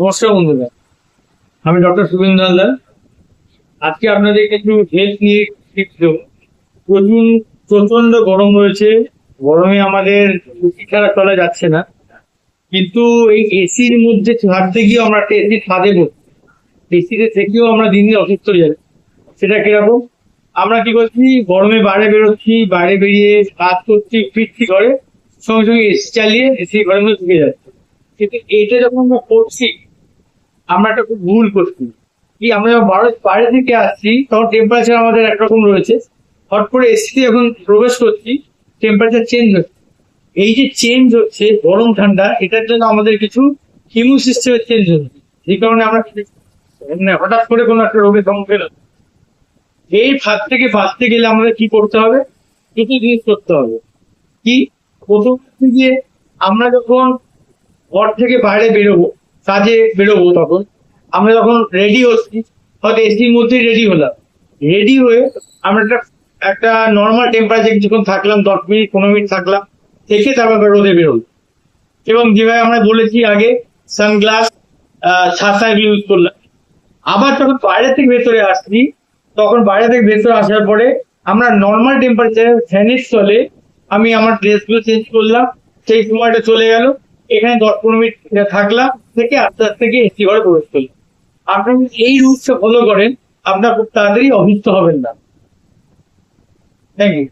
নমস্কার বন্ধুরা, আমি ডক্টর শুভেন্দু হালদার। আজকে আপনাদের কিছু হেলথ নিয়ে টিপস দেবো। প্রচুর প্রচন্ড গরম রয়েছে। গরমে আমাদের এসি ছাড়া চলা যাচ্ছে না, কিন্তু এই এসির মধ্যে থাকতে গিয়ে আমরা একটা এসির ছাদে বসি। এসিতে থেকেও আমরা দিন দিন অসুস্থ হয়ে যাচ্ছি। সেটা কিরকম? আমরা কি করছি, গরমে বাইরে বেরোচ্ছি, বাইরে বেরিয়ে কাজ করছি, ফিরছি ঘরে, সঙ্গে সঙ্গে এসি চালিয়ে এসি ঘরের মধ্যে ঢুকে যাচ্ছে। কিন্তু এটা যখন আমরা করছি, আমরা একটা খুব ভুল করছি। কি, আমরা যখন বাইরে থেকে আসছি তখন টেম্পারেচার আমাদের একরকম রয়েছে, হট করে এসিতে যখন প্রবেশ করছি টেম্পারেচার চেঞ্জ হচ্ছে। এই যে চেঞ্জ হচ্ছে গরম ঠান্ডা, এটার জন্য আমাদের কিছু ইমিউন সিস্টেমের চেঞ্জ হচ্ছে, যে কারণে আমরা মানে হঠাৎ করে কোনো একটা রোগের সম্মুখীন হচ্ছি। এই ফাঁদ থেকে বাঁচতে গেলে আমাদের কি করতে হবে? কিছু জিনিস করতে হবে। কি? প্রথম হচ্ছে গিয়ে আমরা যখন ঘর থেকে বাইরে বেরোবো, কাজে বেরোবো, তখন আমরা যখন রেডি হচ্ছি, হয়তো এসির মধ্যেই রেডি হলাম, রেডি হয়ে আমরা একটা একটা নর্মাল টেম্পারেচার কিছুক্ষণ থাকলাম, 10 মিনিট 15 মিনিট থাকলাম, থেকে তারপর রোদে বেরোলাম। এবং যেভাবে আমরা বলেছি আগে, সানগ্লাস, ছাতা এগুলো ইউজ করলাম। আবার যখন বাইরে থেকে ভেতরে আসছি, তখন বাইরে থেকে ভেতরে আসার পরে আমরা নর্মাল টেম্পারেচারে ফ্যানের তলে আমি আমার ড্রেসগুলো চেঞ্জ করলাম। সেই সময়টা চলে গেল, এখানে 10-15 মিনিট থাকলাম, থেকে আস্তে আস্তে গিয়ে এসি ঘরে প্রবেশ করলাম। আপনি যদি এই রুলসটা ফলো করেন, আপনার খুব তাড়াতাড়ি অসুস্থ হবেন না। Thank you.